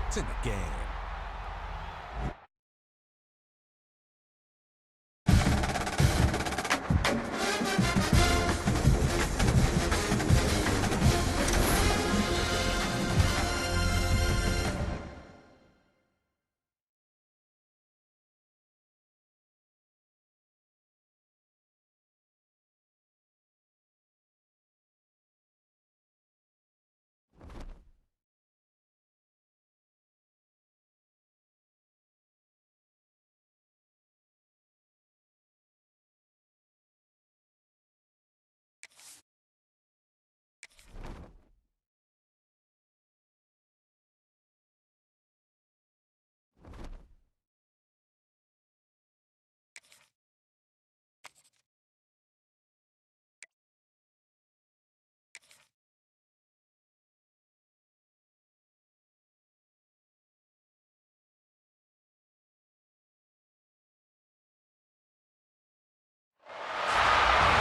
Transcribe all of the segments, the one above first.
points in the game.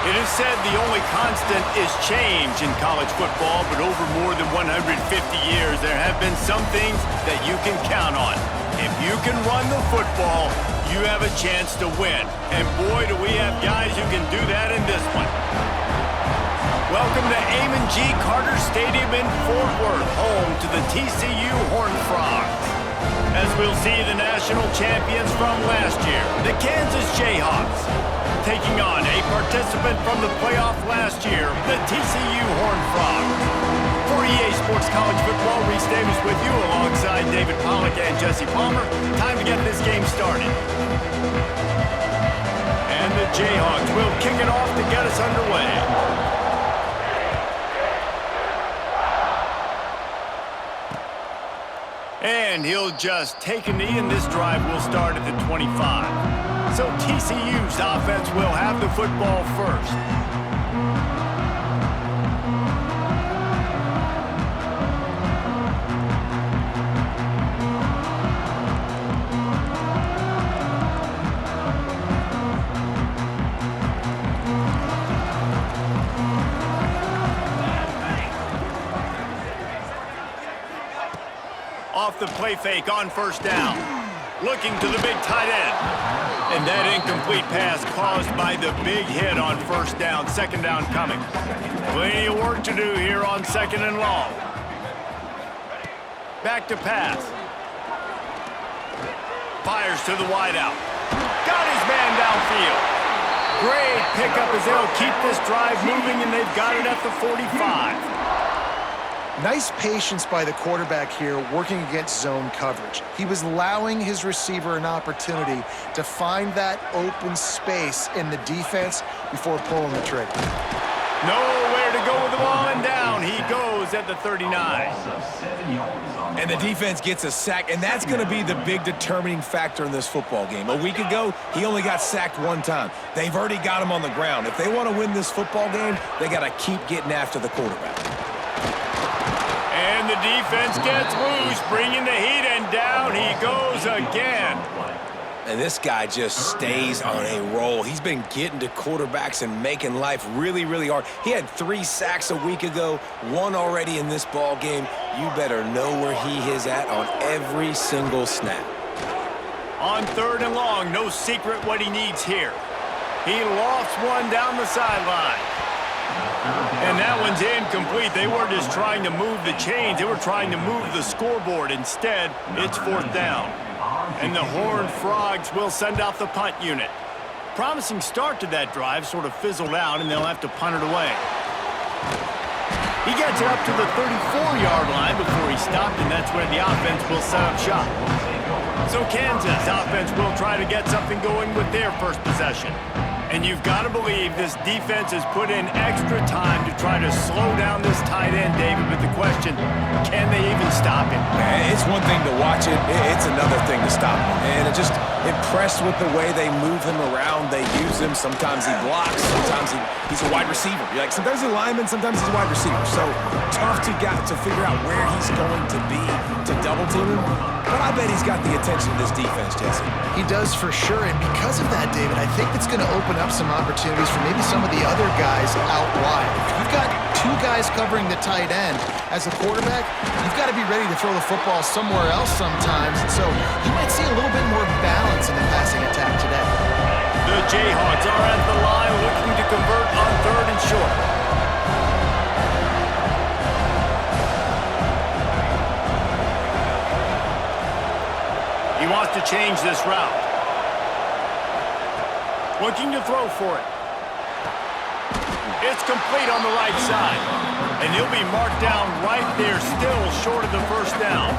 It is said the only constant is change in college football, but over more than 150 years, there have been some things that you can count on. If you can run the football, you have a chance to win. And boy, do we have guys who can do that in this one. Welcome to Amon G. Carter Stadium in Fort Worth, home to the TCU Horned Frogs. As we'll see the national champions from last year, the Kansas Jayhawks, taking on a participant from the playoff last year, the TCU Horned Frogs. For EA Sports College Football, Reese Davis with you alongside David Pollack and Jesse Palmer. Time to get this game started. And the Jayhawks will kick it off to get us underway. And he'll just take a knee, and this drive will start at the 25. So TCU's offense will have the football first. Off the play fake on first down. Looking to the big tight end. And that incomplete pass caused by the big hit on first down. Second down coming. Plenty of work to do here on second and long. Back to pass. Fires to the wideout. Got his man downfield. Great pickup as they'll keep this drive moving, and they've got it at the 45. Nice patience by the quarterback here working against zone coverage. He was allowing his receiver an opportunity to find that open space in the defense before pulling the trigger. Nowhere to go with the ball, and down he goes at the 39. And the defense gets a sack, and that's going to be the big determining factor in this football game. A week ago, he only got sacked one time. They've already got him on the ground. If they want to win this football game, they got to keep getting after the quarterback. And the defense gets loose, bringing the heat, and down he goes again. And this guy just stays on a roll. He's been getting to quarterbacks and making life really, really hard. He had 3 sacks a week ago, 1 already in this ball game. You better know where he is at on every single snap. On third and long, no secret what he needs here. He lofts one down the sideline. And that one's incomplete. They weren't just trying to move the chains. They were trying to move the scoreboard. Instead, it's fourth down. And the Horned Frogs will send out the punt unit. Promising start to that drive, sort of fizzled out, and they'll have to punt it away. He gets it up to the 34-yard line before he stopped, and that's where the offense will set up shop. So Kansas offense will try to get something going with their first possession. And you've got to believe this defense has put in extra time to try to slow down this tight end, David. But the question, can they even stop him? It's one thing to watch it. It's another thing to stop him. And it just impressed with the way they move him around. They use him. Sometimes he blocks. Sometimes he's a wide receiver. You're like, sometimes he's a lineman. Sometimes he's a wide receiver. So tough to figure out where he's going to be to double team him. But I bet he's got the attention of this defense, Jesse. He does for sure, and because of that, David, I think it's going to open up some opportunities for maybe some of the other guys out wide. If you've got 2 guys guys covering the tight end. As a quarterback, you've got to be ready to throw the football somewhere else sometimes. And so you might see a little bit more balance in the passing attack today. The Jayhawks are at the line looking to convert on 3rd and short. He wants to change this route. Looking to throw for it. It's complete on the right side. And he'll be marked down right there, still short of the first down.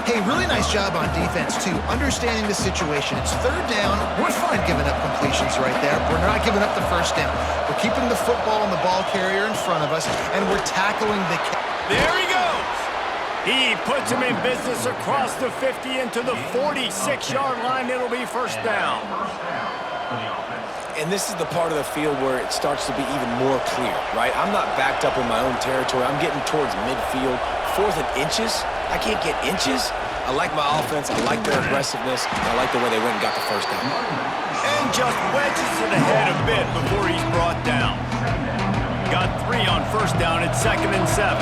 Hey, really nice job on defense, too. Understanding the situation. It's 3rd down. We're fine giving up completions right there. We're not giving up the first down. We're keeping the football and the ball carrier in front of us, and we're tackling the... There he goes. He puts him in business across the 50 into the 46-yard line. It'll be first down. And this is the part of the field where it starts to be even more clear, right? I'm not backed up in my own territory. I'm getting towards midfield. 4th and inches. I can't get inches. I like my offense. I like their aggressiveness. I like the way they went and got the first down. And just wedges it ahead a bit before he's brought down. Got 3 on first down at 2nd and 7.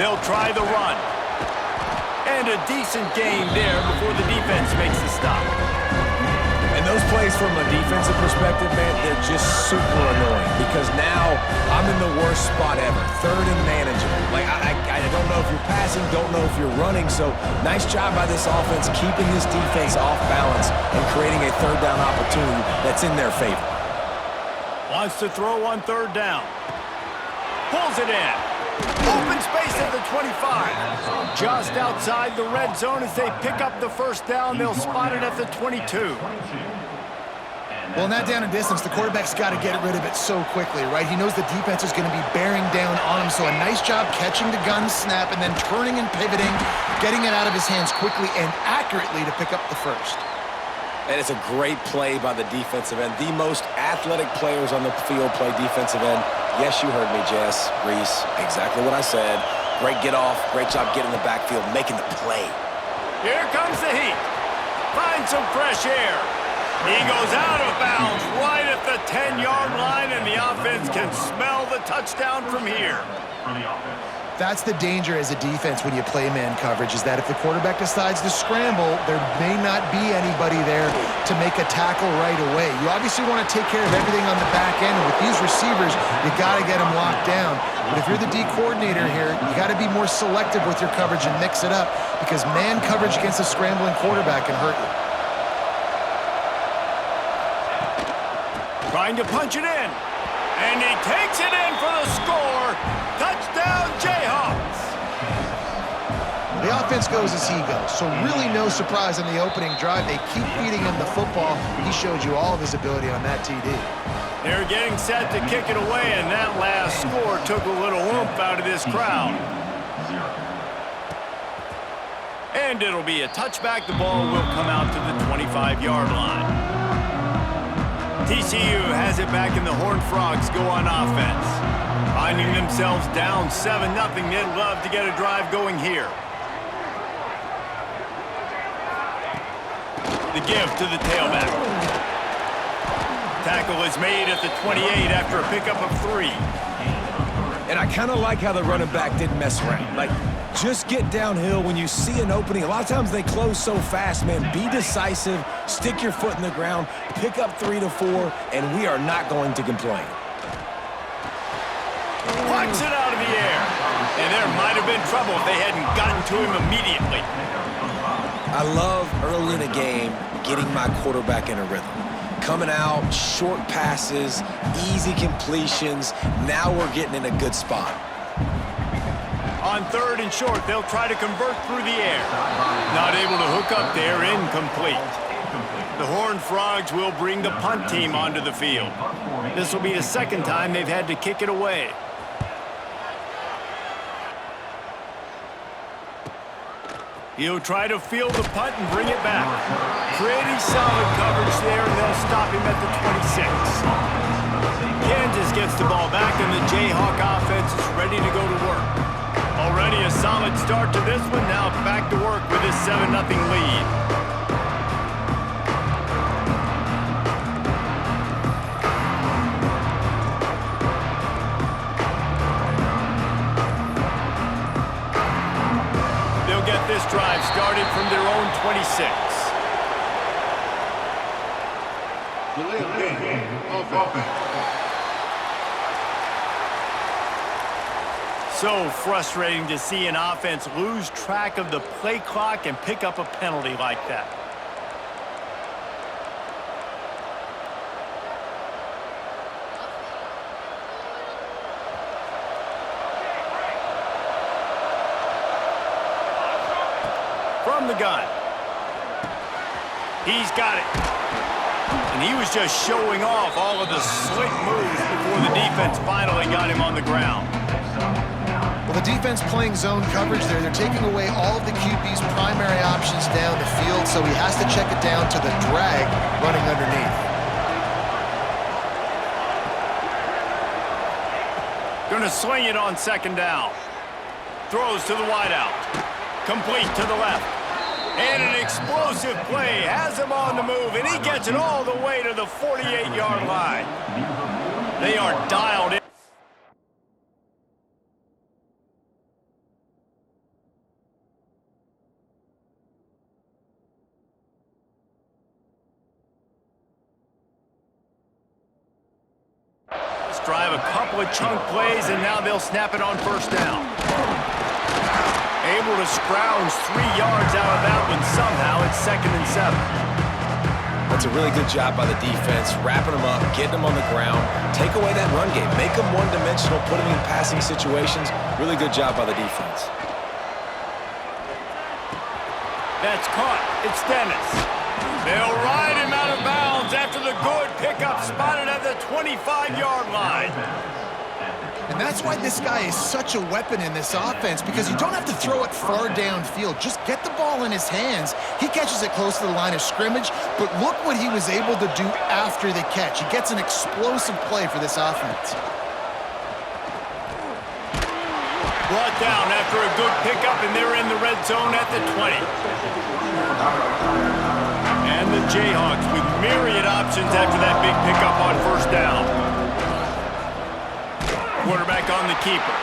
They'll try the run. And a decent gain there before the defense makes the stop. And those plays from a defensive perspective, man, they're just super annoying because now I'm in the worst spot ever. 3rd and manageable. Like, I don't know if you're passing, don't know if you're running. So nice job by this offense keeping this defense off balance and creating a 3rd down opportunity that's in their favor. Wants to throw on 3rd down. Pulls it in. Open space at the 25. Just outside the red zone as they pick up the first down. They'll spot it at the 22. Well, in that down and distance, the quarterback's got to get rid of it so quickly, right? He knows the defense is going to be bearing down on him, so a nice job catching the gun snap and then turning and pivoting, getting it out of his hands quickly and accurately to pick up the first. And it's a great play by the defensive end. The most athletic players on the field play defensive end. Yes, you heard me, Jess, Reese. Exactly what I said. Great get off. Great job getting in the backfield, making the play. Here comes the heat. Find some fresh air. He goes out of bounds right at the 10-yard line, and the offense can smell the touchdown from here. That's the danger as a defense when you play man coverage, is that if the quarterback decides to scramble, there may not be anybody there to make a tackle right away. You obviously want to take care of everything on the back end, and with these receivers, you got to get them locked down. But if you're the D coordinator here, you got to be more selective with your coverage and mix it up, because man coverage against a scrambling quarterback can hurt you. Trying to punch it in. And he takes it in for the score. Touchdown, Jayhawks. The offense goes as he goes, so really no surprise in the opening drive. They keep feeding him the football. He showed you all of his ability on that TD. They're getting set to kick it away, and that last score took a little oomph out of this crowd. And it'll be a touchback. The ball will come out to the 25-yard line. TCU has it back, and the Horned Frogs go on offense. Finding themselves down 7-0, they'd love to get a drive going here. The give to the tailback. Tackle is made at the 28 after a pickup of 3. And I kind of like how the running back didn't mess around. Like, just get downhill when you see an opening. A lot of times they close so fast, man. Be decisive, stick your foot in the ground, pick up 3 to 4, and we are not going to complain. Plucks it out of the air. And there might have been trouble if they hadn't gotten to him immediately. I love early in a game getting my quarterback in a rhythm. Coming out, short passes, easy completions. Now we're getting in a good spot. On 3rd and short, they'll try to convert through the air. Not able to hook up there, incomplete. The Horned Frogs will bring the punt team onto the field. This will be the second time they've had to kick it away. He'll try to field the punt and bring it back. Pretty solid coverage there, and they'll stop him at the 26. Kansas gets the ball back, and the Jayhawk offense is ready to go to work. Already a solid start to this one. Now back to work with this 7-0 lead. Delay of game. Offense. So frustrating to see an offense lose track of the play clock and pick up a penalty like that. From the gun. He's got it. And he was just showing off all of the slick moves before the defense finally got him on the ground. Well, the defense playing zone coverage there. They're taking away all of the QB's primary options down the field, so he has to check it down to the drag running underneath. Going to sling it on second down. Throws to the wideout. Complete to the left. And an explosive play has him on the move, and he gets it all the way to the 48-yard line. They are dialed in. Let's drive a couple of chunk plays, and now they'll snap it on first down. Able to scrounge 3 yards out of that one somehow. It's 2nd and 7. That's a really good job by the defense, wrapping them up, getting them on the ground, take away that run game, make them one-dimensional, put them in passing situations. Really good job by the defense. That's caught. It's Dennis. They'll ride him out of bounds after the good pickup spotted at the 25-yard line. And that's why this guy is such a weapon in this offense, because you don't have to throw it far downfield. Just get the ball in his hands. He catches it close to the line of scrimmage, but look what he was able to do after the catch. He gets an explosive play for this offense. Brought down after a good pickup, and they're in the red zone at the 20. And the Jayhawks with myriad options after that big pickup on first down. Quarterback on the keeper.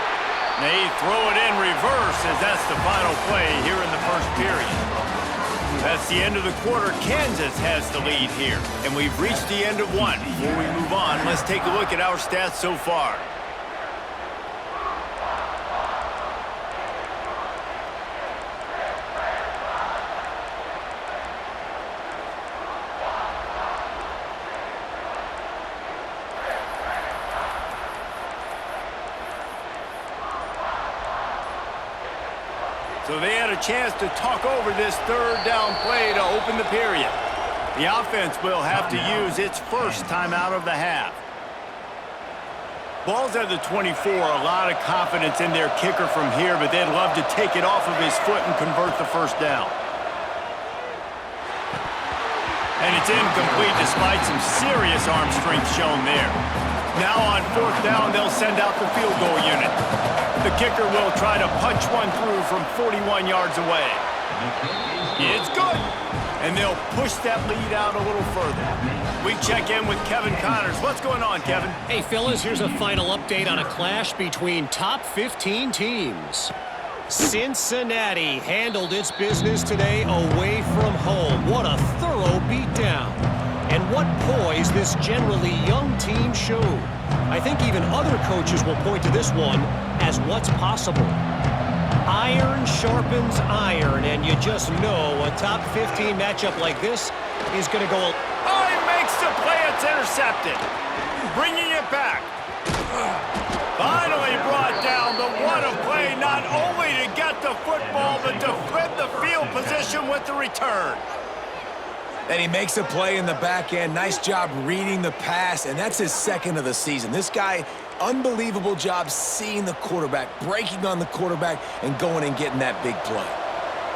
They throw it in reverse as that's the final play here in the first period. That's the end of the quarter. Kansas has the lead here. And we've reached the end of one. Before we move on, let's take a look at our stats so far. So they had a chance to talk over this third down play to open the period. The offense will have to use its first time out of the half. Ball's at the 24, a lot of confidence in their kicker from here, but they'd love to take it off of his foot and convert the first down. And it's incomplete despite some serious arm strength shown there. Now on fourth down, they'll send out the field goal unit. The kicker will try to punch one through from 41 yards away. It's good. And they'll push that lead out a little further. We check in with Kevin Connors. What's going on, Kevin? Hey, fellas, here's a final update on a clash between top 15 teams. Cincinnati handled its business today away from home. What a thorough beatdown. And what poise this generally young team showed. I think even other coaches will point to this one as what's possible. Iron sharpens iron, and you just know a top 15 matchup like this is going to go. Oh, he makes the play. It's intercepted. Bringing it back. Finally brought down, but what a play, not only to get the football, but to flip the field position with the return. And he makes a play in the back end. Nice job reading the pass, and that's his second of the season. This guy, unbelievable job seeing the quarterback, breaking on the quarterback, and going and getting that big play.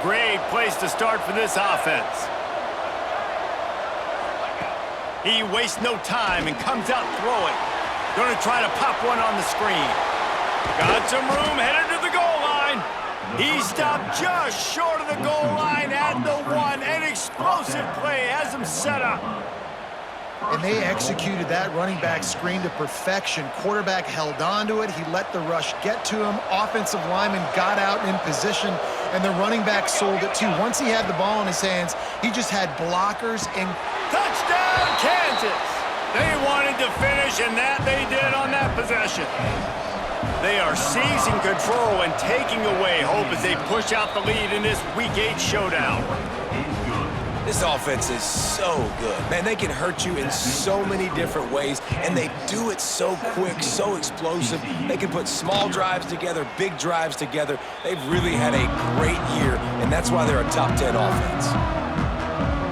Great place to start for this offense. He wastes no time and comes out throwing. Going to try to pop one on the screen. Got some room, headed to the goal line. He stopped just short of the goal line at the one. An explosive play has him set up. And they executed that running back screen to perfection. Quarterback held on to it. He let the rush get to him. Offensive lineman got out in position, and the running back sold it too. Once he had the ball in his hands, he just had blockers and Touchdown, Kansas! They wanted to finish, and that they did on that possession. They are seizing control and taking away hope as they push out the lead in this Week 8 showdown. This offense is so good. Man, they can hurt you in so many different ways, and they do it so quick, so explosive. They can put small drives together, big drives together. They've really had a great year, and that's why they're a top 10 offense.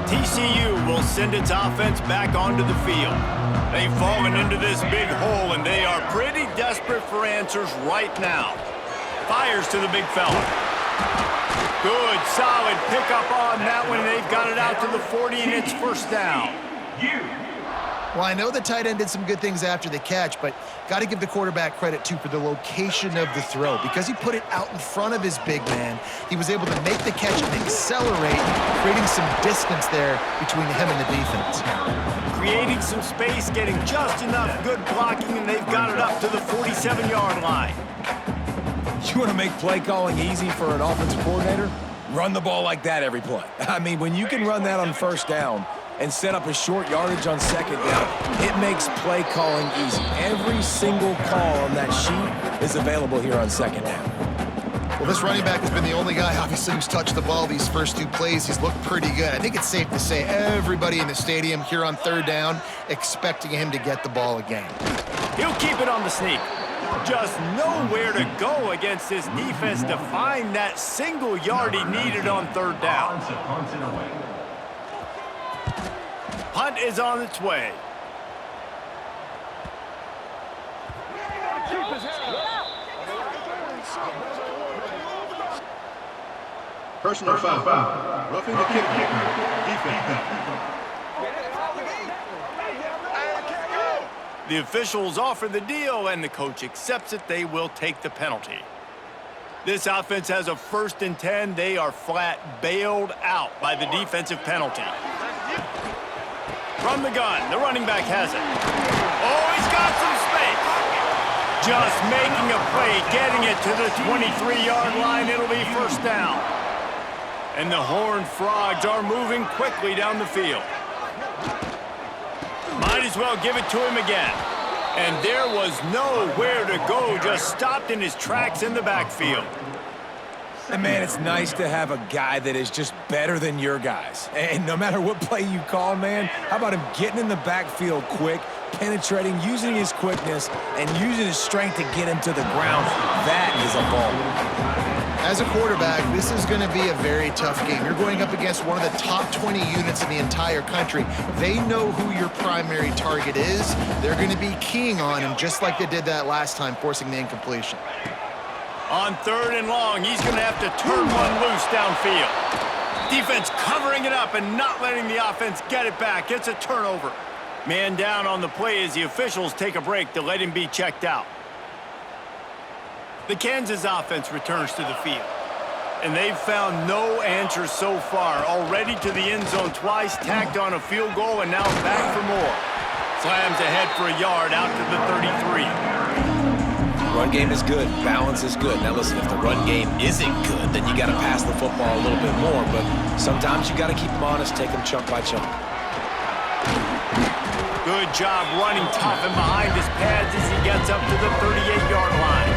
TCU will send its offense back onto the field. They've fallen into this big hole, and they are pretty desperate for answers right now. Fires to the big fella. Good, solid pickup on that one. They've got it out to the 40, and it's first down. Well, I know the tight end did some good things after the catch, but got to give the quarterback credit, too, for the location of the throw. Because he put it out in front of his big man, he was able to make the catch and accelerate, creating some distance there between him and the defense. Creating some space, getting just enough good blocking, and they've got it up to the 47-yard line. You want to make play calling easy for an offensive coordinator? Run the ball like that every play. I mean, when you can run that on first down and set up a short yardage on second down, it makes play calling easy. Every single call on that sheet is available here on second down. Well, this running back has been the only guy, obviously, who's touched the ball these first two plays. He's looked pretty good. I think it's safe to say everybody in the stadium here on third down expecting him to get the ball again. He'll keep it on the sneak. Just nowhere to go against this defense to find that single yard he needed on third down. Punt is on its way. Personal foul. Roughing the kicker. Defense. The officials offer the deal, and the coach accepts it. They will take the penalty. This offense has a 1st and 10. They are flat bailed out by the defensive penalty. From the gun, the running back has it. Oh, he's got some space. Just making a play, getting it to the 23-yard line. It'll be first down. And the Horned Frogs are moving quickly down the field. Might as well give it to him again. And there was nowhere to go, just stopped in his tracks in the backfield. And, man, it's nice to have a guy that is just better than your guys. And no matter what play you call, man, how about him getting in the backfield quick, penetrating, using his quickness, and using his strength to get him to the ground? That is a ball. As a quarterback, this is going to be a very tough game. You're going up against one of the top 20 units in the entire country. They know who your primary target is. They're going to be keying on him just like they did that last time, forcing the incompletion. On 3rd and long, he's going to have to turn one loose downfield. Defense covering it up and not letting the offense get it back. It's a turnover. Man down on the play as the officials take a break to let him be checked out. The Kansas offense returns to the field. And they've found no answers so far. Already to the end zone twice, tacked on a field goal, and now back for more. Slams ahead for a yard out to the 33. Run game is good. Balance is good. Now, listen, if the run game isn't good, then you got to pass the football a little bit more. But sometimes you got to keep them honest, take them chunk by chunk. Good job running tough and behind his pads as he gets up to the 38-yard line.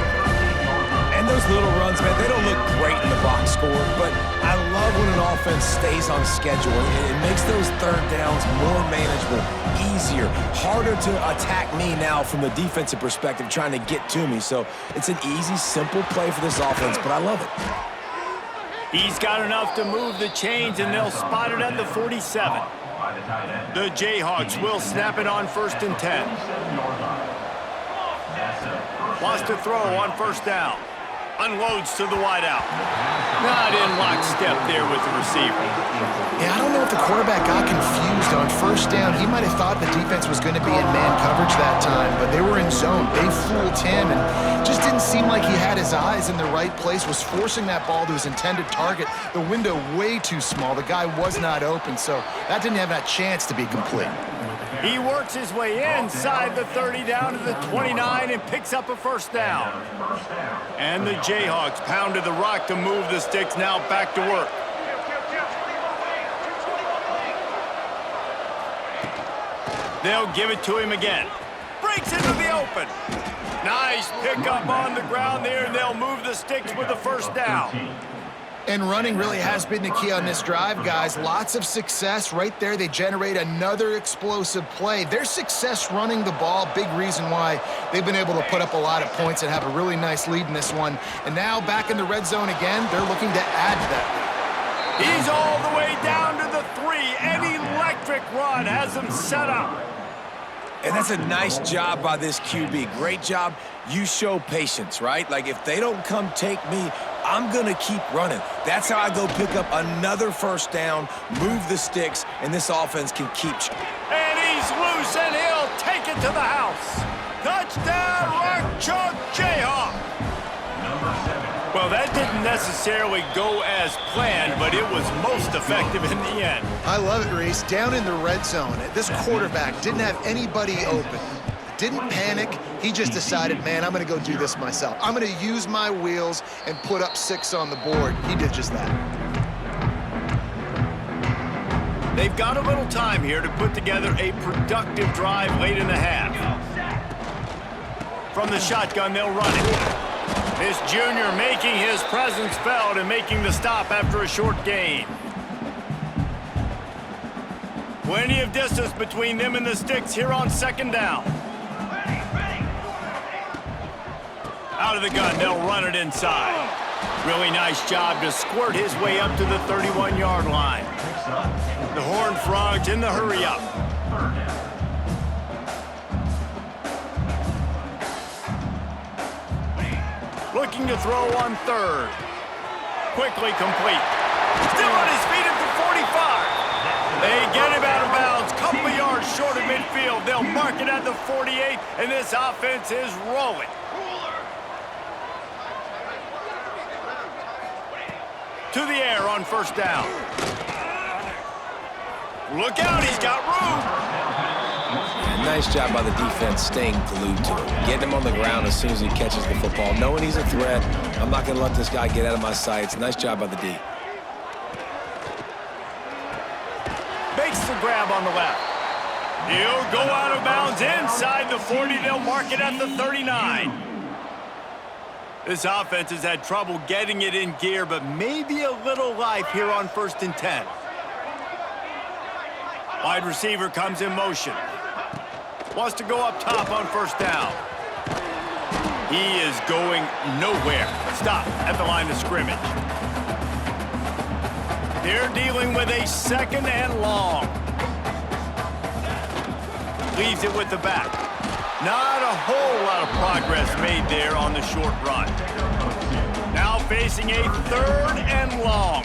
And those little runs, man, they don't look great in the box score, but I love when an offense stays on schedule. It makes those third downs more manageable, easier, harder to attack me now from the defensive perspective trying to get to me. So it's an easy, simple play for this offense, but I love it. He's got enough to move the chains, and they'll spot it at the 47. The Jayhawks will snap it on 1st and 10. Wants to throw on 1st down. Unloads to the wideout. Not in lockstep there with the receiver. Yeah, I don't know if the quarterback got confused on 1st down. He might have thought the defense was going to be in man coverage that time, but they were in zone. They fooled him and just didn't seem like he had his eyes in the right place, was forcing that ball to his intended target. The window way too small. The guy was not open, so that didn't have that chance to be complete. He works his way inside the 30 down to the 29 and picks up a 1st down. And the Jayhawks pounded the rock to move the sticks, now back to work. They'll give it to him again. Breaks into the open. Nice pickup on the ground there, and they'll move the sticks with the first down. And running really has been the key on this drive, guys. Lots of success right there. They generate another explosive play. Their success running the ball, big reason why they've been able to put up a lot of points and have a really nice lead in this one. And now back in the red zone again, they're looking to add to that lead. He's all the way down to the 3. An electric run has him set up. And that's a nice job by this QB. Great job. You show patience, right? Like, if they don't come take me, I'm going to keep running. That's how I go pick up another first down, move the sticks, and this offense can keep. And he's loose, and he'll take it to the house. Touchdown, Rock Chalk Jayhawk. Well, that didn't necessarily go as planned, but it was most effective in the end. I love it, Reese. Down in the red zone, this quarterback didn't have anybody open. Didn't panic. He just decided, man, I'm going to go do this myself. I'm going to use my wheels and put up 6 on the board. He did just that. They've got a little time here to put together a productive drive late in the half. From the shotgun, they'll run it. This junior making his presence felt and making the stop after a short gain. Plenty of distance between them and the sticks here on second down. Out of the gun, they'll run it inside. Really nice job to squirt his way up to the 31-yard line. The Horned Frogs in the hurry-up. Looking to throw on third. Quickly complete. Still on his feet at the 45. They get him out of bounds. Couple of yards short of midfield. They'll mark it at the 48, and this offense is rolling. To the air on first down. Look out, he's got room. Nice job by the defense staying glued to him. Getting him on the ground as soon as he catches the football. Knowing he's a threat, I'm not going to let this guy get out of my sights. Nice job by the D. Makes the grab on the left. He'll go out of bounds inside the 40. They'll mark it at the 39. This offense has had trouble getting it in gear, but maybe a little life here on 1st and 10. Wide receiver comes in motion. Wants to go up top on first down. He is going nowhere. Stop at the line of scrimmage. They're dealing with a 2nd and long. Leaves it with the back. Not a whole lot of progress made there on the short run. Now facing a 3rd and long.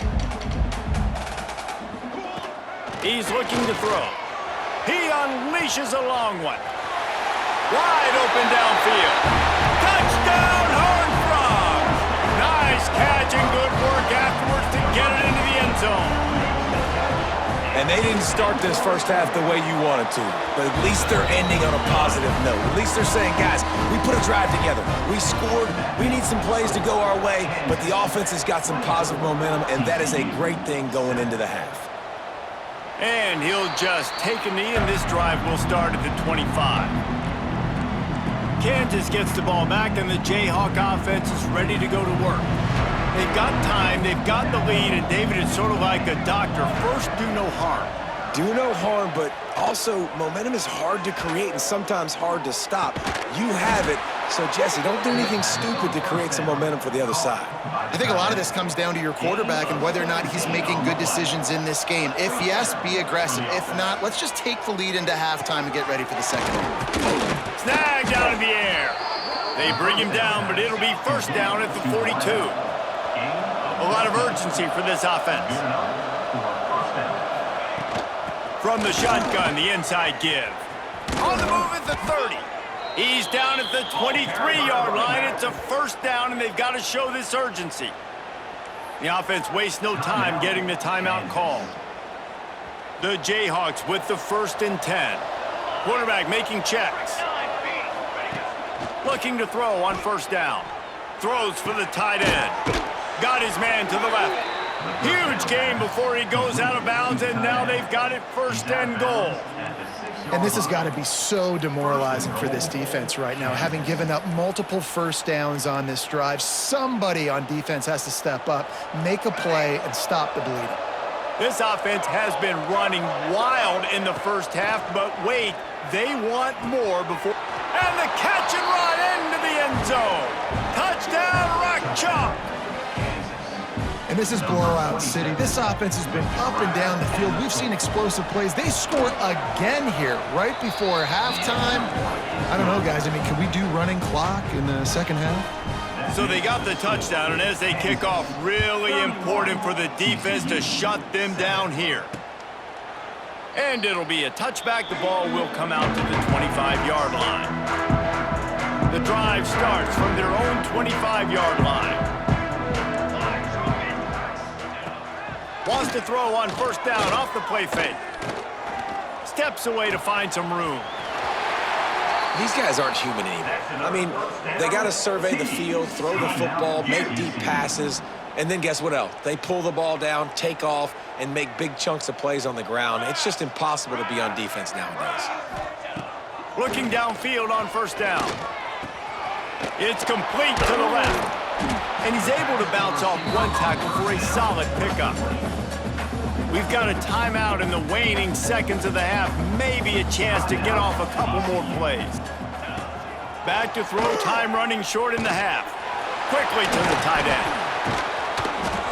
He's looking to throw. He unleashes a long one. Wide open downfield. Touchdown, Horned Frogs! Nice catch and good work afterwards to get it into the end zone. And they didn't start this first half the way you wanted to, but at least they're ending on a positive note. At least they're saying, guys, we put a drive together. We scored. We need some plays to go our way, but the offense has got some positive momentum, and that is a great thing going into the half. And he'll just take a knee, and this drive will start at the 25. Kansas gets the ball back, and the Jayhawk offense is ready to go to work. They've got time, they've got the lead, and David is sort of like a doctor. First, do no harm. Do no harm, but also momentum is hard to create and sometimes hard to stop. You have it, so Jesse, don't do anything stupid to create some momentum for the other side. I think a lot of this comes down to your quarterback and whether or not he's making good decisions in this game. If yes, be aggressive. If not, let's just take the lead into halftime and get ready for the second half. Snagged out of the air. They bring him down, but it'll be first down at the 42. A lot of urgency for this offense. From the shotgun, the inside give. On the move at the 30. He's down at the 23-yard line. It's a first down, and they've got to show this urgency. The offense wastes no time getting the timeout called. The Jayhawks with the 1st and 10. Quarterback making checks. Looking to throw on first down. Throws for the tight end. Got his man to the left. Huge gain before he goes out of bounds, and now they've got it 1st and goal. And this has got to be so demoralizing for this defense right now. Having given up multiple 1st downs on this drive, somebody on defense has to step up, make a play, and stop the bleeding. This offense has been running wild in the 1st half, but wait, they want more before. And the catch and run into the end zone. Touchdown, Rock Chalk. And this is blowout city. This offense has been up and down the field. We've seen explosive plays. They scored again here right before halftime. I don't know, guys. I mean, can we do running clock in the 2nd half? So they got the touchdown, and as they kick off, really important for the defense to shut them down here. And it'll be a touchback. The ball will come out to the 25-yard line. The drive starts from their own 25-yard line. Wants to throw on 1st down off the play fake. Steps away to find some room. These guys aren't human anymore. I mean, they got to survey the field, throw the football, make deep passes, and then guess what else? They pull the ball down, take off, and make big chunks of plays on the ground. It's just impossible to be on defense nowadays. Looking downfield on 1st down. It's complete to the left. And he's able to bounce off 1 tackle for a solid pickup. We've got a timeout in the waning seconds of the half. Maybe a chance to get off a couple more plays. Back to throw, time running short in the half. Quickly to the tight end.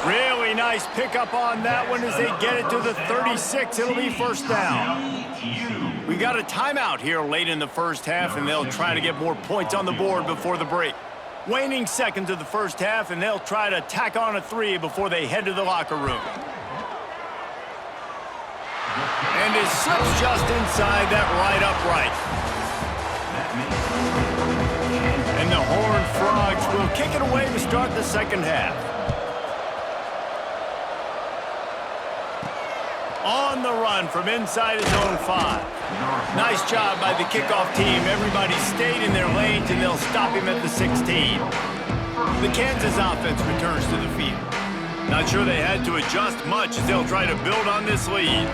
Really nice pickup on that one as they get it to the 36. It'll be 1st down. We got a timeout here late in the 1st half, and they'll try to get more points on the board before the break. Waning seconds of the 1st half, and they'll try to tack on a 3 before they head to the locker room. And it slips just inside that right upright. And the Horned Frogs will kick it away to start the 2nd half. On the run from inside his own 5. Nice job by the kickoff team. Everybody stayed in their lanes, and they'll stop him at the 16. The Kansas offense returns to the field. Not sure they had to adjust much as they'll try to build on this lead.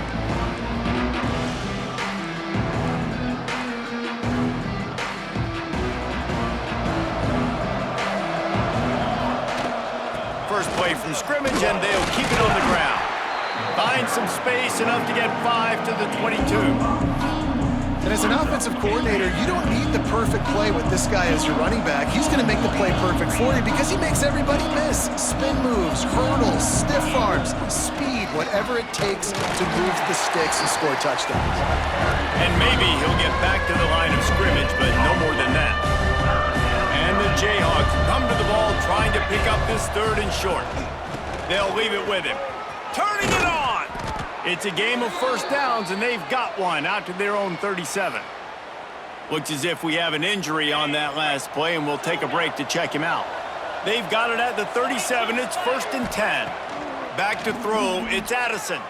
First play from scrimmage, and they'll keep it on the ground. Find some space, enough to get 5 to the 22. And as an offensive coordinator, you don't need the perfect play with this guy as your running back. He's going to make the play perfect for you because he makes everybody miss. Spin moves, hurdles, stiff arms, speed, whatever it takes to move the sticks and score touchdowns. And maybe he'll get back to the line of scrimmage, but no more than that. And the Jayhawks come to the ball trying to pick up this 3rd and short. They'll leave it with him. Turning it on! It's a game of 1st downs, and they've got one out to their own 37. Looks as if we have an injury on that last play, and we'll take a break to check him out. They've got it at the 37. It's 1st and 10. Back to throw. It's Addison.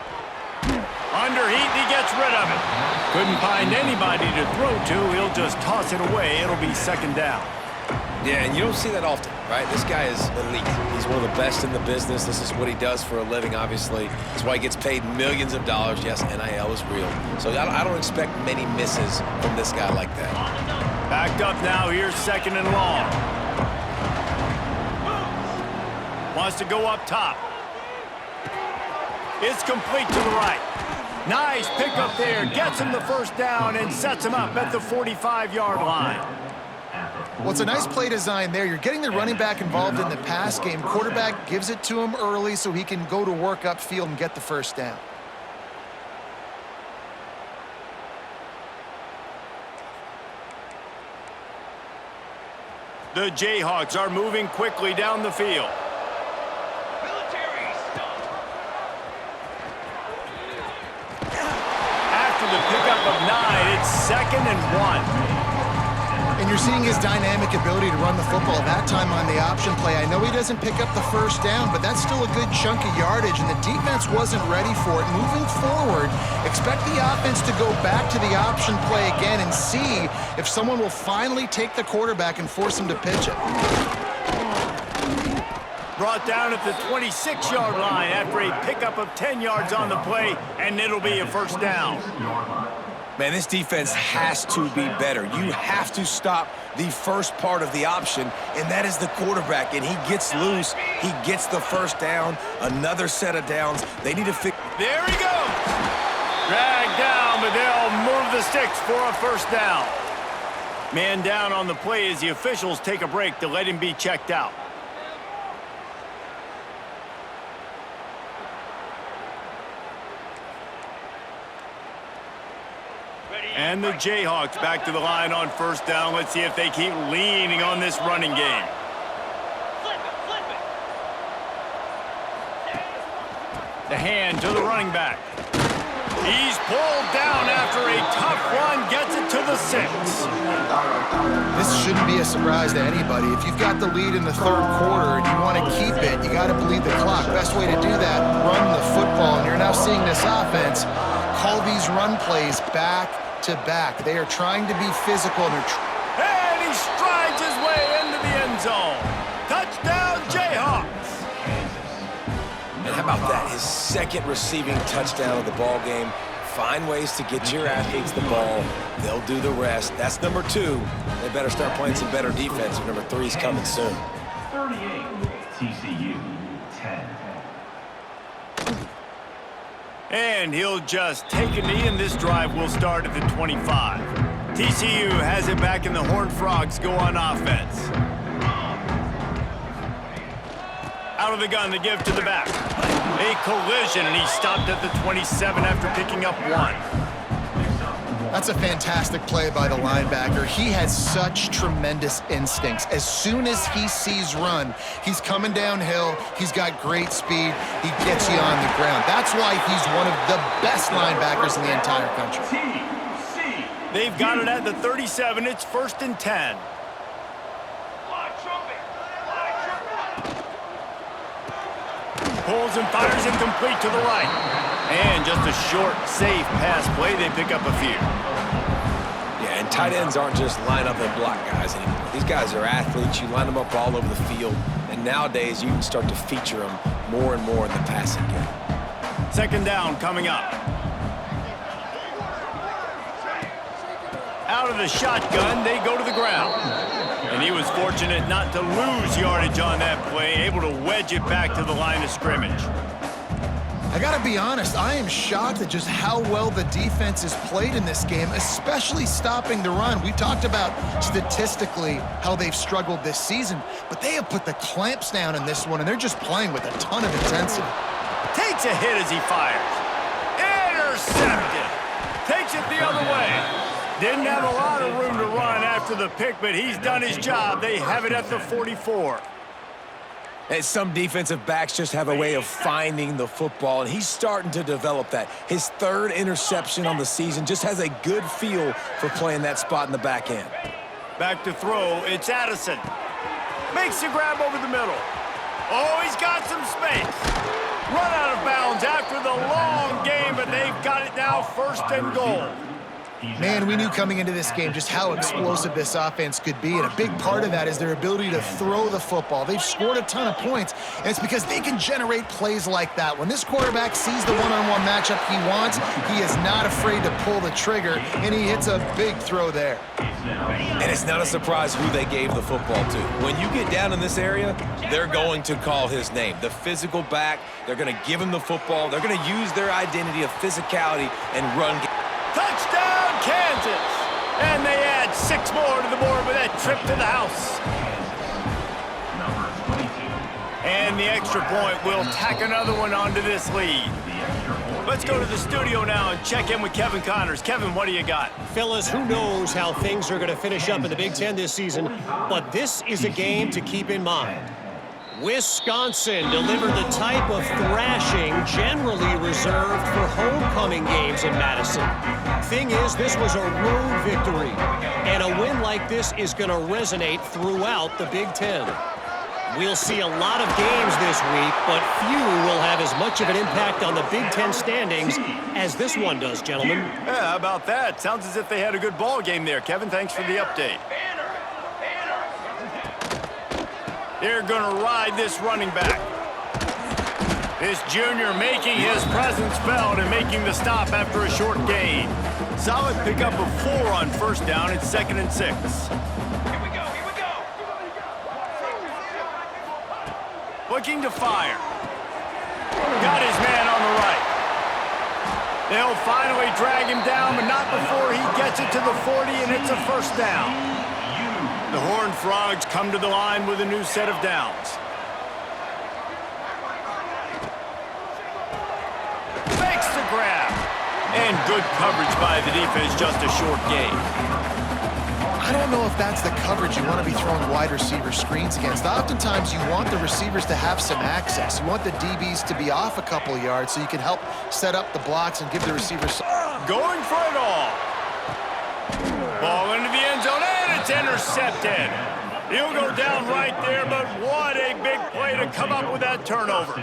Underheat, and he gets rid of it. Couldn't find anybody to throw to. He'll just toss it away. It'll be 2nd down. Yeah, and you don't see that often, right? This guy is elite. He's one of the best in the business. This is what he does for a living, obviously. That's why he gets paid millions of dollars. Yes, NIL is real. So I don't expect many misses from this guy like that. Backed up now. Here's 2nd and long. Wants to go up top. It's complete to the right. Nice pickup there. Gets him the 1st down and sets him up at the 45-yard line. Well, it's a nice play design there. You're getting the running back involved in the pass game. Quarterback gives it to him early so he can go to work upfield and get the 1st down. The Jayhawks are moving quickly down the field. After the pickup of 9, it's 2nd and 1. And you're seeing his dynamic ability to run the football. That time on the option play, I know he doesn't pick up the 1st down, but that's still a good chunk of yardage, and the defense wasn't ready for it. Moving forward, expect the offense to go back to the option play again and see if someone will finally take the quarterback and force him to pitch it. brought down at the 26-yard line after a pickup of 10 yards on the play, and it'll be a first down. Man, this defense has to be better. You have to stop the first part of the option, and that is the quarterback. And he gets loose. He gets the first down, another set of downs. They need to fix. There he goes. Dragged down, but they'll move the sticks for a first down. Man down on the play as the officials take a break to let him be checked out. And the Jayhawks back to the line on first down. Let's see if they keep leaning on this running game. The hand to the running back. He's pulled down after a tough run, gets it to the 6. This shouldn't be a surprise to anybody. If you've got the lead in the third quarter and you want to keep it, you got to bleed the clock. Best way to do that, run the football. And you're now seeing this offense call these run plays back to back. They are trying to be physical. And he strides his way into the end zone. Touchdown, Jayhawks. And how about that? His second receiving touchdown of the ball game. Find ways to get your athletes the ball. They'll do the rest. That's number 2. They better start playing some better defense. Number 3 is coming soon. 38, TCU, 10. And he'll just take a knee, and this drive will start at the 25. TCU has it back, and the Horned Frogs go on offense. Out of the gun, the give to the back. A collision, and he stopped at the 27 after picking up 1. That's a fantastic play by the linebacker. He has such tremendous instincts. As soon as he sees run, he's coming downhill. He's got great speed. He gets you on the ground. That's why he's one of the best linebackers in the entire country. They've got it at the 37. It's 1st and 10. Pulls and fires incomplete to the right. And just a short, safe pass play. They pick up a few. Yeah, and tight ends aren't just line up and block guys anymore. These guys are athletes. You line them up all over the field. And nowadays, you can start to feature them more and more in the passing game. Second down coming up. Out of the shotgun, they go to the ground. And he was fortunate not to lose yardage on that play, able to wedge it back to the line of scrimmage. I gotta be honest, I am shocked at just how well the defense has played in this game, especially stopping the run. We talked about statistically how they've struggled this season, but they have put the clamps down in this one, and they're just playing with a ton of intensity. Takes a hit as he fires. Intercepted. Takes it the other way. Didn't have a lot of room to run after the pick, but he's done his job. They have it at the 44. And some defensive backs just have a way of finding the football, and he's starting to develop that. His 3rd interception on the season, just has a good feel for playing that spot in the back end. Back to throw, it's Addison. Makes the grab over the middle. Oh, he's got some space. Run out of bounds after the long game, but they've got it now 1st and goal. Man, we knew coming into this game just how explosive this offense could be, and a big part of that is their ability to throw the football. They've scored a ton of points, and it's because they can generate plays like that. When this quarterback sees the one-on-one matchup he wants, he is not afraid to pull the trigger, and he hits a big throw there. And it's not a surprise who they gave the football to. When you get down in this area, they're going to call his name. The physical back, they're going to give him the football. They're going to use their identity of physicality and run. Touchdown, Kansas! And they add 6 more to the board with that trip to the house. And the extra point will tack another one onto this lead. Let's go to the studio now and check in with Kevin Connors. Kevin, what do you got? Fellas, who knows how things are going to finish up in the Big Ten this season, but this is a game to keep in mind. Wisconsin delivered the type of thrashing generally reserved for homecoming games in Madison. Thing is, this was a road victory, and a win like this is going to resonate throughout the Big Ten. We'll see a lot of games this week, but few will have as much of an impact on the Big Ten standings as this one does, gentlemen. Yeah, how about that? Sounds as if they had a good ball game there. Kevin, thanks for the update. They're going to ride this running back. This junior making his presence felt and making the stop after a short gain. Solid pickup of 4 on first down. It's 2nd and 6. Here we go. Looking to fire. Got his man on the right. They'll finally drag him down, but not before he gets it to the 40, and it's a first down. The Horned Frogs come to the line with a new set of downs. Makes the grab. And good coverage by the defense, just a short gain. I don't know if that's the coverage you want to be throwing wide receiver screens against. Oftentimes, you want the receivers to have some access. You want the DBs to be off a couple of yards so you can help set up the blocks and give the receivers some... Going for it all. Ball into the end zone, and it's intercepted. He'll go down right there, but what a big play to come up with that turnover.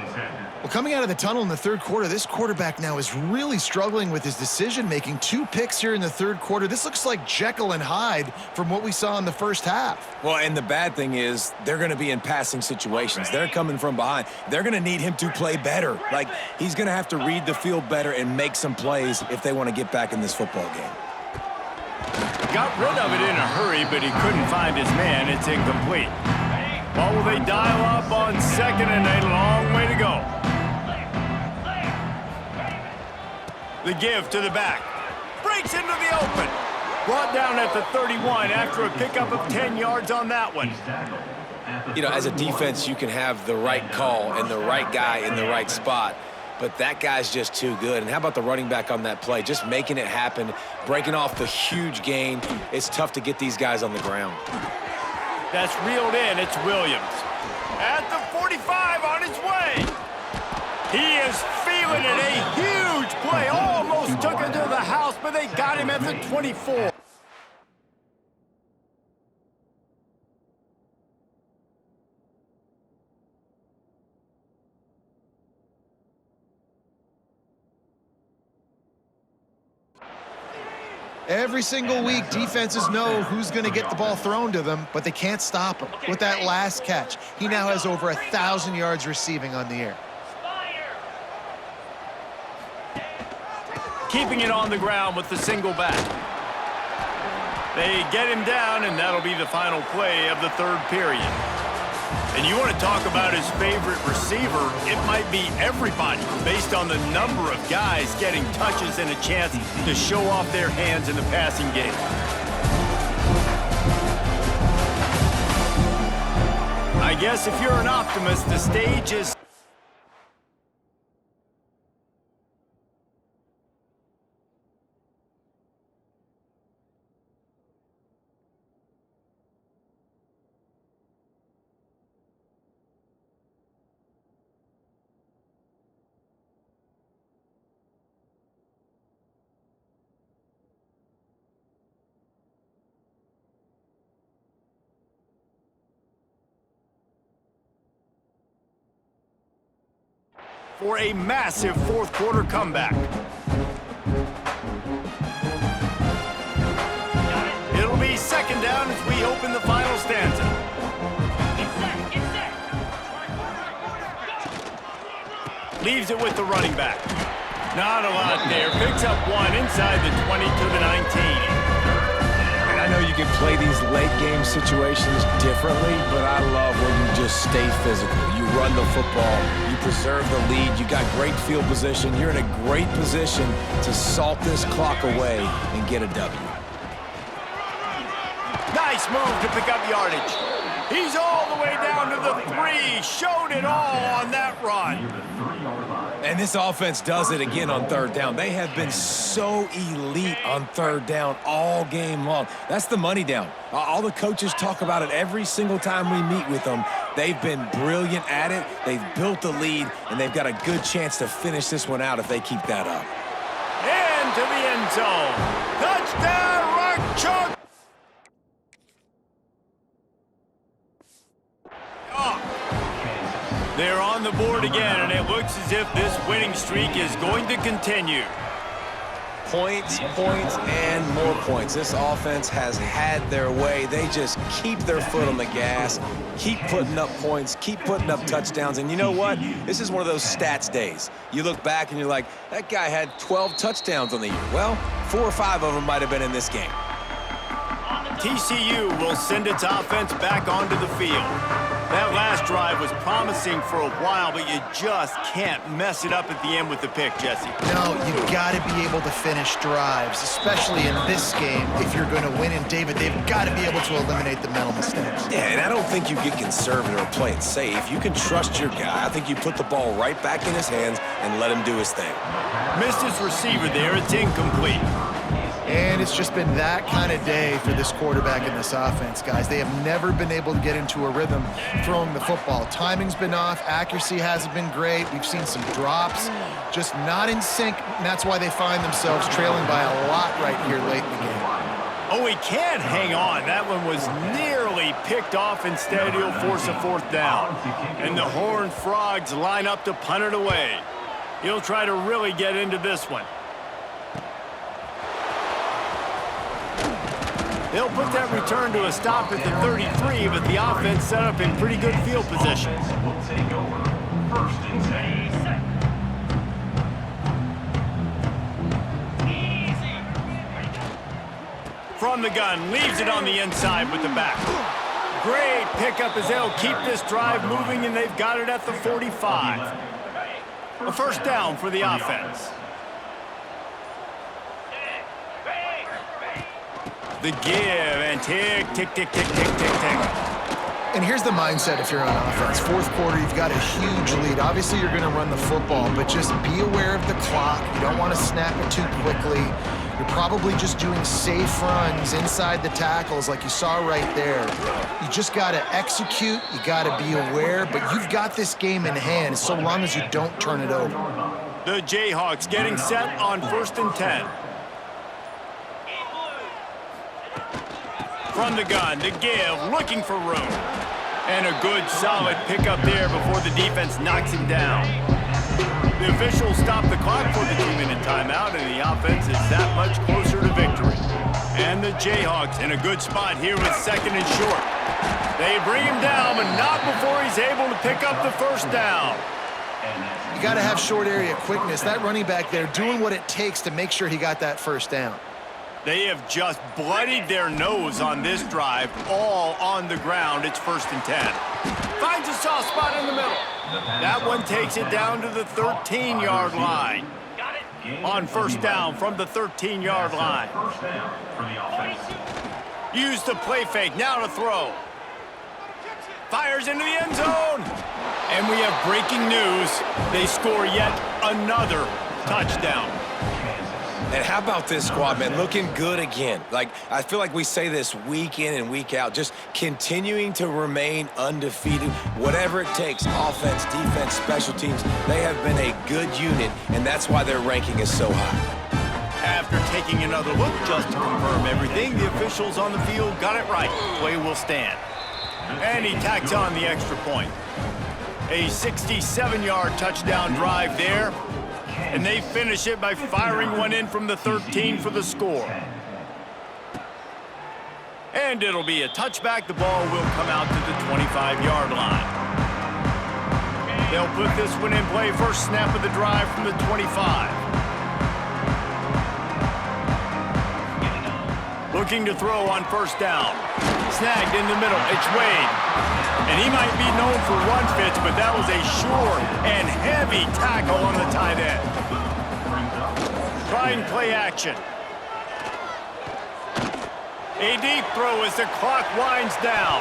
Well, coming out of the tunnel in the third quarter, this quarterback now is really struggling with his decision-making. 2 picks here in the third quarter. This looks like Jekyll and Hyde from what we saw in the first half. Well, and the bad thing is they're going to be in passing situations. They're coming from behind. They're going to need him to play better. Like, he's going to have to read the field better and make some plays if they want to get back in this football game. Got rid of it in a hurry, but he couldn't find his man. It's incomplete. Well, will they dial up on 2nd and a long way to go? The give to the back. Breaks into the open. Brought down at the 31 after a pickup of 10 yards on that one. You know, as a defense, you can have the right call and the right guy in the right spot, but that guy's just too good. And how about the running back on that play? Just making it happen, breaking off the huge gain. It's tough to get these guys on the ground. That's reeled in. It's Williams. At the 45 on his way. He is feeling it. A huge play. Almost took it to the house, but they got him at the 24. Every single week, defenses know who's going to get the ball thrown to them, but they can't stop him. With that last catch, he now has over 1,000 yards receiving on the year. Keeping it on the ground with the single back. They get him down, and that'll be the final play of the third period. And you want to talk about his favorite receiver, it might be everybody based on the number of guys getting touches and a chance to show off their hands in the passing game. I guess if you're an optimist, the stage is... for a massive fourth quarter comeback. It'll be 2nd down as we open the final stanza. Leaves it with the running back. Not a lot there. Picks up 1 inside the 20 to the 19. And I know you can play these late game situations differently, but I love when you just stay physical. You run the football, you preserve the lead, you got great field position. You're in a great position to salt this clock away and get a W. Nice move to pick up yardage. He's all the way down to the 3. Showed it all on that run. And this offense does it again on 3rd down. They have been so elite on 3rd down all game long. That's the money down. All the coaches talk about it every single time we meet with them. They've been brilliant at it. They've built the lead, and they've got a good chance to finish this one out if they keep that up. Into the end zone. Touchdown, Rock Chalk. They're on the board again, and it looks as if this winning streak is going to continue. Points, points, and more points. This offense has had their way. They just keep their foot on the gas, keep putting up points, keep putting up touchdowns. And you know what? This is one of those stats days. You look back and you're like, that guy had 12 touchdowns on the year. Well, 4 or 5 of them might have been in this game. TCU will send its offense back onto the field. That last drive was promising for a while, but you just can't mess it up at the end with the pick, Jesse. No, you've got to be able to finish drives, especially in this game. If you're going to win, and David, they've got to be able to eliminate the mental mistakes. Yeah, and I don't think you get conservative or play it safe. You can trust your guy. I think you put the ball right back in his hands and let him do his thing. Missed his receiver there. It's incomplete. And it's just been that kind of day for this quarterback in this offense, guys. They have never been able to get into a rhythm throwing the football. Timing's been off. Accuracy hasn't been great. We've seen some drops, just not in sync, and that's why they find themselves trailing by a lot right here late in the game. Oh, he can't hang on. That one was nearly picked off. Instead, he'll force a 4th down. And the Horned Frogs line up to punt it away. He'll try to really get into this one. They'll put that return to a stop at the 33, but the offense set up in pretty good field position. Will take over. 1st and 10. From the gun, leaves it on the inside with the back. Great pickup as they'll keep this drive moving, and they've got it at the 45. A 1st down for the offense. The give, and tick, tick, tick, tick, tick, tick, tick. And here's the mindset if you're on offense. 4th quarter, you've got a huge lead. Obviously, you're going to run the football, but just be aware of the clock. You don't want to snap it too quickly. You're probably just doing safe runs inside the tackles like you saw right there. You just got to execute. You got to be aware, but you've got this game in hand so long as you don't turn it over. The Jayhawks getting set on 1st and 10. From the gun, to give, looking for room. And a good, solid pickup there before the defense knocks him down. The officials stop the clock for the 2-minute timeout, and the offense is that much closer to victory. And the Jayhawks in a good spot here with 2nd and short. They bring him down, but not before he's able to pick up the 1st down. You got to have short area quickness. That running back there doing what it takes to make sure he got that 1st down. They have just bloodied their nose on this drive, all on the ground. It's 1st and 10. Finds a soft spot in the middle. That one takes it down to the 13-yard line. On 1st down from the 13-yard line. Use the play fake, now to throw. Fires into the end zone. And we have breaking news. They score yet another touchdown. And how about this squad, man? Looking good again. Like, I feel like we say this week in and week out, just continuing to remain undefeated. Whatever it takes, offense, defense, special teams, they have been a good unit, and that's why their ranking is so high. After taking another look just to confirm everything, the officials on the field got it right. Play will stand. And he tacks on the extra point. A 67-yard touchdown drive there. And they finish it by firing one in from the 13 for the score. And it'll be a touchback. The ball will come out to the 25-yard line. They'll put this one in play. First snap of the drive from the 25. Looking to throw on 1st down. Snagged in the middle. It's Wade. And he might be known for run fits, but that was a sure and heavy tackle on the tight end. Trying play action. A deep throw as the clock winds down.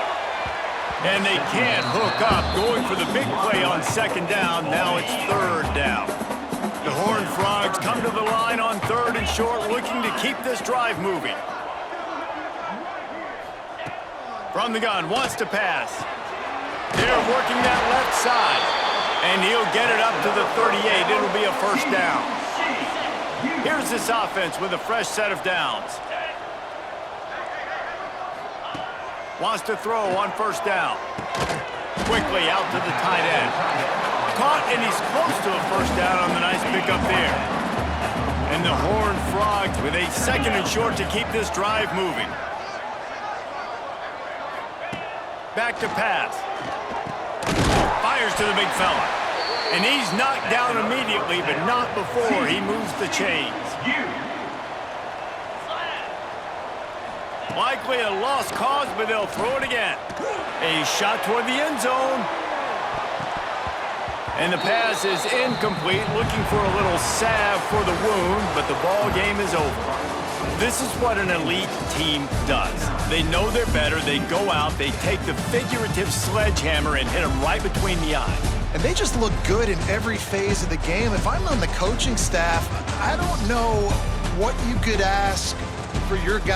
And they can't hook up. Going for the big play on 2nd down. Now it's 3rd down. The Horned Frogs come to the line on 3rd and short, looking to keep this drive moving. From the gun, wants to pass. They're working that left side. And he'll get it up to the 38. It'll be a 1st down. Here's this offense with a fresh set of downs. Wants to throw on 1st down. Quickly out to the tight end. Caught, and he's close to a 1st down on the nice pickup there. And the Horned Frogs with a 2nd and short to keep this drive moving. Back to pass. Fires to the big fella. And he's knocked down immediately, but not before he moves the chains. Likely a lost cause, but they'll throw it again. A shot toward the end zone. And the pass is incomplete, looking for a little salve for the wound, but the ball game is over. This is what an elite team does. They know they're better. They go out, they take the figurative sledgehammer and hit them right between the eyes. And they just look good in every phase of the game. If I'm on the coaching staff, I don't know what you could ask for your guys